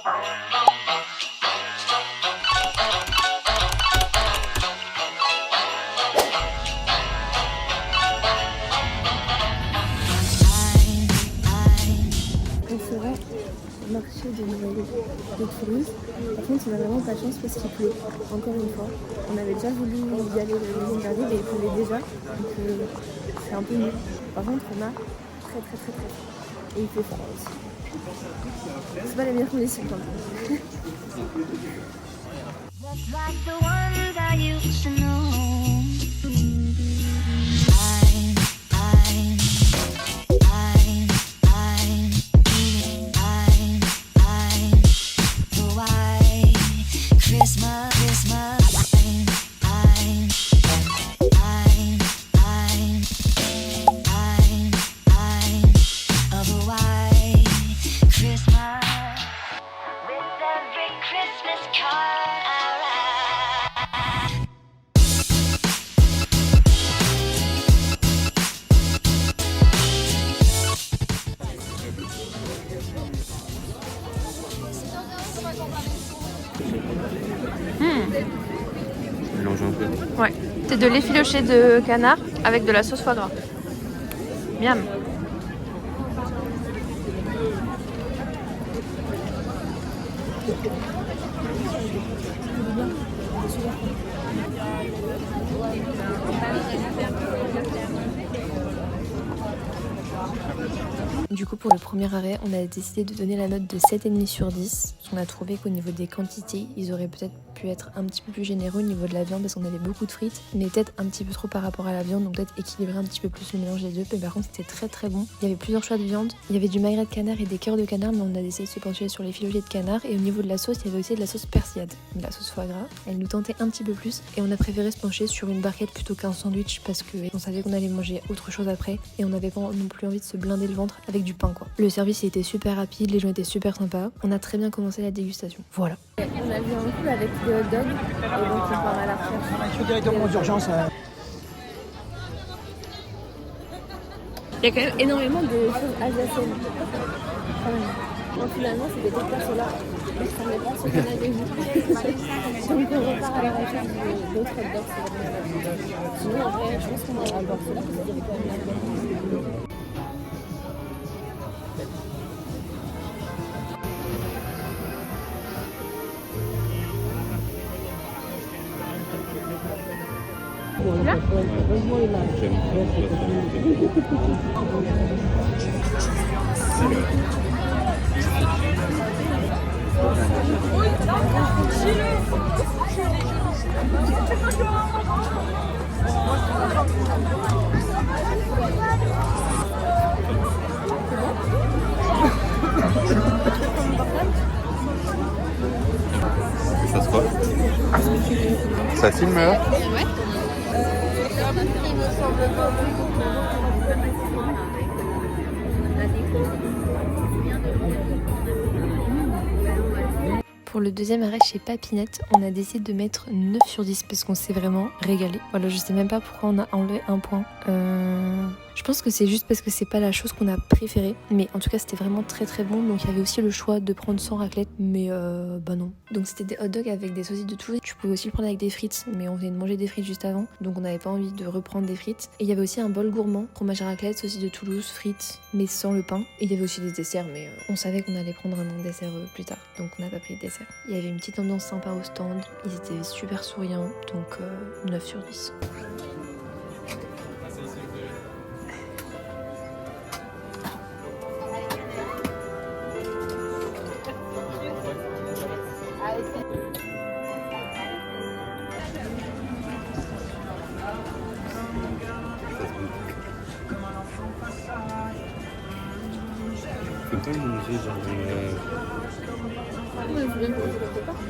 Marché de Toulouse. Par contre, on a vraiment pas de chance parce qu'il pleut. Encore une fois, on avait déjà voulu y aller le week-end dernier, mais il pleuvait déjà. Donc c'est un peu nul. Par contre, on a très froid. Et il fait froid aussi. C'est pas les meilleures conditions quand même. Mélange un peu. Ouais, c'est de l'effiloché de canard avec de la sauce foie gras. Miam. Du coup, pour le premier arrêt, on a décidé de donner la note de 7,5 sur 10. On a trouvé qu'au niveau des quantités, ils auraient peut-être pu être un petit peu plus généreux au niveau de la viande parce qu'on avait beaucoup de frites, mais peut-être un petit peu trop par rapport à la viande, donc peut-être équilibrer un petit peu plus le mélange des deux. Mais par contre, c'était très bon. Il y avait plusieurs choix de viande. Il y avait du magret de canard et des cœurs de canard, mais on a décidé de se pencher sur les filets de canard. Et au niveau de la sauce, il y avait aussi de la sauce persillade, de la sauce foie gras. Elle nous tentait un petit peu plus et on a préféré se pencher sur une barquette plutôt qu'un sandwich parce qu'on savait qu'on allait manger autre chose après et on n'avait pas non plus envie de se blinder le ventre avec du pain quoi. Le service il était super rapide, les gens étaient super sympas. On a très bien commencé la dégustation. Voilà. On a vu un coup avec des hot dogs et donc on part à la recherche. Je suis directement aux urgences. Il y a quand même énormément de choses alsaciennes. Quand même. Donc finalement, c'était peut-être pas cela. Mais ça n'est pas ce qu'on avait vu. Donc on repart à la recherche d'autres hot dogs. Sinon, en vrai, je pense qu'on va avoir cela parce qu'il y avait quand même la viande. Là J'aime ça se quoi? Ça filme là? Ouais. Pour le deuxième arrêt chez Papinette, on a décidé de mettre 9 sur 10 parce qu'on s'est vraiment régalé. Voilà, je sais même pas pourquoi on a enlevé un point. Je pense que c'est juste parce que c'est pas la chose qu'on a préférée. Mais en tout cas, c'était vraiment très bon. Donc il y avait aussi le choix de prendre sans raclette. Mais bah non. Donc c'était des hot dogs avec des saucisses de Toulouse. Tu pouvais aussi le prendre avec des frites. Mais on venait de manger des frites juste avant. Donc on n'avait pas envie de reprendre des frites. Et il y avait aussi un bol gourmand. Fromage à raclette, saucisses de Toulouse, frites. Mais sans le pain. Et il y avait aussi des desserts. Mais on savait qu'on allait prendre un dessert plus tard. Donc on n'a pas pris de dessert. Il y avait une petite ambiance sympa au stand. Ils étaient super souriants. Donc 9 sur 10. Tu peux pas manger genre Ouais, je viens de manger quelque part.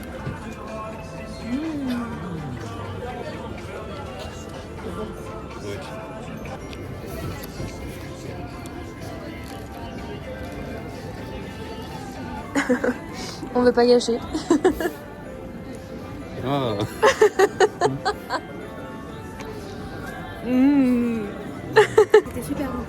On veut pas gâcher. Ah. C'était super bon.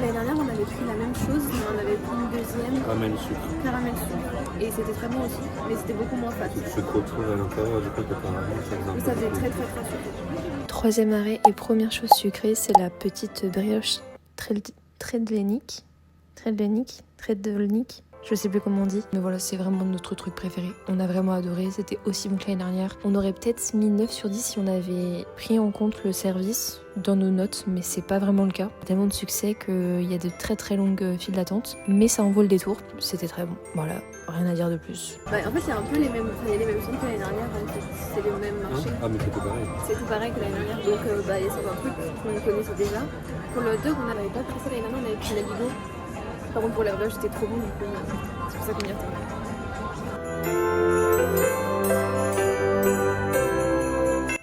L'année dernière, on avait pris la même chose, mais on avait pris une deuxième Caramel sucre. caramel sucre. Et c'était très bon aussi, mais c'était beaucoup moins fat. Tu te retrouves à l'intérieur, du coup, qu'apparemment, ça faisait un Mais peu ça faisait beaucoup. très très très sucré. Troisième arrêt et première chose sucrée, c'est la petite brioche Tredlenick. Je sais plus comment on dit, mais voilà, c'est vraiment notre truc préféré. On a vraiment adoré, c'était aussi bon que l'année dernière. On aurait peut-être mis 9 sur 10 si on avait pris en compte le service dans nos notes, mais c'est pas vraiment le cas. Tellement de succès qu'il y a de très très longues files d'attente, mais ça en vaut le détour, c'était très bon. Voilà, rien à dire de plus. Bah, en fait, c'est un peu les mêmes, il y a les mêmes sons que l'année dernière, en fait. C'est les mêmes marchés. Ah, mais c'était pareil. C'est tout pareil que l'année dernière, donc bah, il y a certains trucs qu'on connaissait déjà. Pour le hot dog, on n'avait pas pris ça l'année dernière, on avait pris la Bigo. Par contre, pour les brioches, c'était trop bon, donc c'est pour ça qu'on y retourne.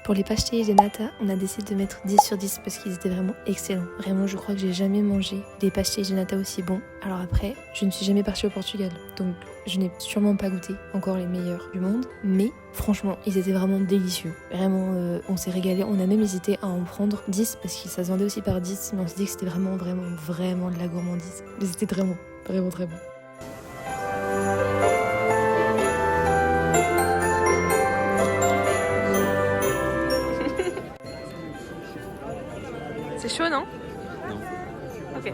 Pour les pastéis de nata, on a décidé de mettre 10 sur 10 parce qu'ils étaient vraiment excellents. Vraiment, je crois que j'ai jamais mangé des pastéis de nata aussi bons. Alors après, je ne suis jamais partie au Portugal, donc je n'ai sûrement pas goûté encore les meilleurs du monde. Mais franchement, ils étaient vraiment délicieux. Vraiment, on s'est régalé. On a même hésité à en prendre 10 parce que ça se vendait aussi par 10. Mais on s'est dit que c'était vraiment de la gourmandise. Mais c'était vraiment très bon. C'est chaud, non? Non. Ok.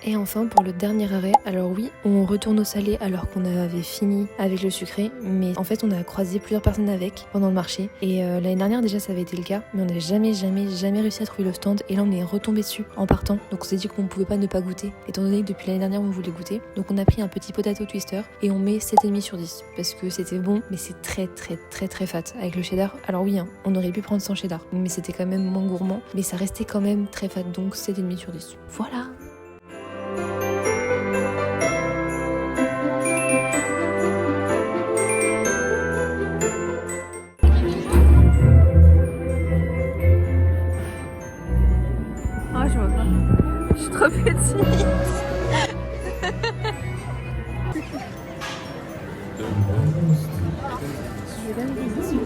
Et enfin, pour le dernier arrêt, alors oui, on retourne au salé alors qu'on avait fini avec le sucré, mais en fait on a croisé plusieurs personnes avec pendant le marché. Et l'année dernière déjà ça avait été le cas, mais on n'avait jamais réussi à trouver le stand. Et là on est retombé dessus en partant, donc on s'est dit qu'on pouvait pas ne pas goûter, étant donné que depuis l'année dernière on voulait goûter. Donc on a pris un petit potato twister et on met 7,5 sur 10, parce que c'était bon, mais c'est très fat avec le cheddar. Alors oui, hein, on aurait pu prendre sans cheddar, mais c'était quand même moins gourmand, mais ça restait quand même très fat, donc 7,5 sur 10. Voilà. Ah, je vois pas. Je suis trop petite. Je vais même vous dire.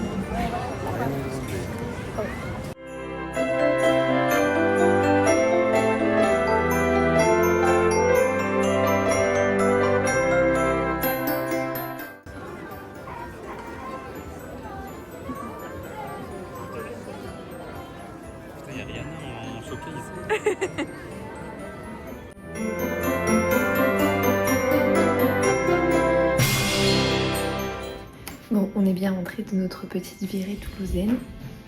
Il y a Rihanna en showcase. Bon, on est bien rentré de notre petite virée toulousaine.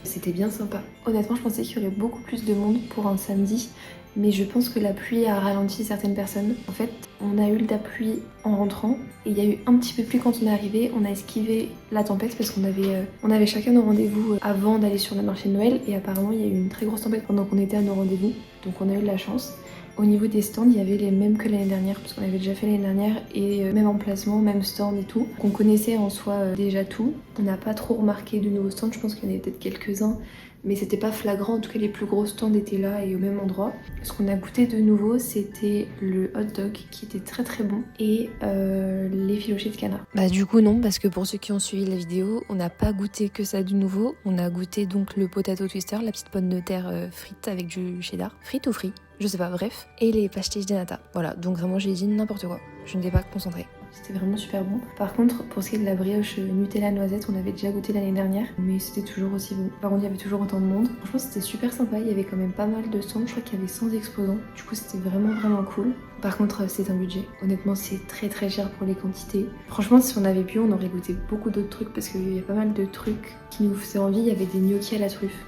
C'était bien sympa. Honnêtement, je pensais qu'il y aurait beaucoup plus de monde pour un samedi, mais je pense que la pluie a ralenti certaines personnes. En fait, on a eu de la pluie en rentrant, et il y a eu un petit peu de pluie quand on est arrivé. On a esquivé la tempête parce qu'on avait chacun nos rendez-vous avant d'aller sur le marché de Noël, et apparemment il y a eu une très grosse tempête pendant qu'on était à nos rendez-vous, donc on a eu de la chance. Au niveau des stands, il y avait les mêmes que l'année dernière, parce qu'on avait déjà fait l'année dernière, et même emplacement, même stand et tout. On connaissait en soi déjà tout. On n'a pas trop remarqué de nouveaux stands, je pense qu'il y en avait peut-être quelques-uns, mais c'était pas flagrant. En tout cas, les plus gros stands étaient là et au même endroit. Ce qu'on a goûté de nouveau, c'était le hot dog qui était très bon, et les filochés de canard. Bah du coup non, parce que pour ceux qui ont suivi la vidéo, on n'a pas goûté que ça du nouveau. On a goûté donc le potato twister, la petite pomme de terre frite avec du cheddar. Frite ou frit, je sais pas, bref. Et les pastéis de nata. Voilà, donc vraiment j'ai dit n'importe quoi. Je n'étais pas concentrée. C'était vraiment super bon. Par contre, pour ce qui est de la brioche Nutella noisette, on avait déjà goûté l'année dernière, mais c'était toujours aussi bon. Par contre, il y avait toujours autant de monde. Franchement, c'était super sympa. Il y avait quand même pas mal de stands. Je crois qu'il y avait 100 exposants. Du coup, c'était vraiment cool. Par contre, c'est un budget. Honnêtement, c'est très cher pour les quantités. Franchement, si on avait pu, on aurait goûté beaucoup d'autres trucs parce qu'il y a pas mal de trucs qui nous faisaient envie. Il y avait des gnocchis à la truffe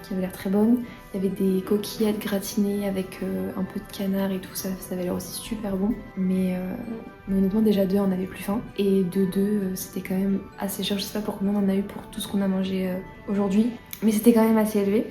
qui avaient l'air très bonnes. Il y avait des coquillettes gratinées avec un peu de canard et tout ça. Ça avait l'air aussi super bon. Mais honnêtement, déjà on avait plus faim. Et de deux, c'était quand même assez cher. Je sais pas pour combien on en a eu pour tout ce qu'on a mangé aujourd'hui. Mais c'était quand même assez élevé.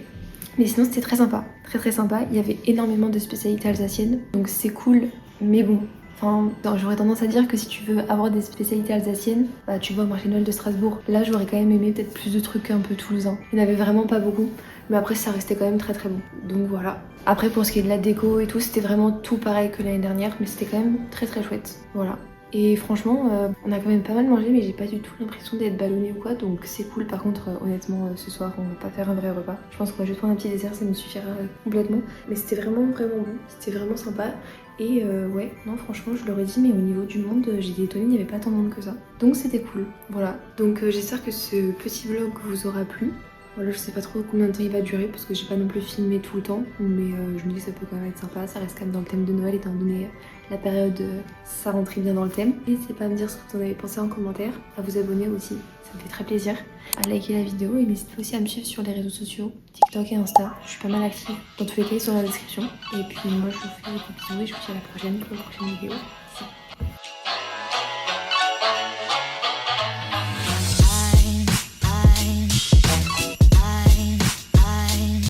Mais sinon, c'était très sympa. Très sympa. Il y avait énormément de spécialités alsaciennes. Donc c'est cool. Mais bon, enfin, j'aurais tendance à dire que si tu veux avoir des spécialités alsaciennes, bah tu vas au marché Noël de Strasbourg. Là, j'aurais quand même aimé peut-être plus de trucs un peu toulousains. Il n'y en avait vraiment pas beaucoup. Mais après, ça restait quand même très bon. Donc voilà. Après, pour ce qui est de la déco et tout, c'était vraiment tout pareil que l'année dernière. Mais c'était quand même très chouette. Voilà. Et franchement, on a quand même pas mal mangé, mais j'ai pas du tout l'impression d'être ballonnée ou quoi, donc c'est cool. Par contre, honnêtement, ce soir, on va pas faire un vrai repas. Je pense qu'on va juste prendre un petit dessert, ça nous suffira complètement. Mais c'était vraiment bon, c'était vraiment sympa. Et ouais, non, franchement, je l'aurais dit, mais au niveau du monde, j'étais étonnée, il n'y avait pas tant de monde que ça. Donc c'était cool, voilà. Donc j'espère que ce petit vlog vous aura plu. Voilà, je sais pas trop combien de temps il va durer parce que j'ai pas non plus filmé tout le temps, mais je me dis que ça peut quand même être sympa, ça reste quand même dans le thème de Noël étant donné la période, ça rentrait bien dans le thème. N'hésitez pas à me dire ce que vous en avez pensé en commentaire, à vous abonner aussi, ça me fait très plaisir, à liker la vidéo et n'hésitez aussi à me suivre sur les réseaux sociaux, TikTok et Insta, je suis pas mal active, dans tous les cas ils sont dans la description. Et puis moi je vous fais des bisous et je vous dis à la prochaine pour une prochaine vidéo.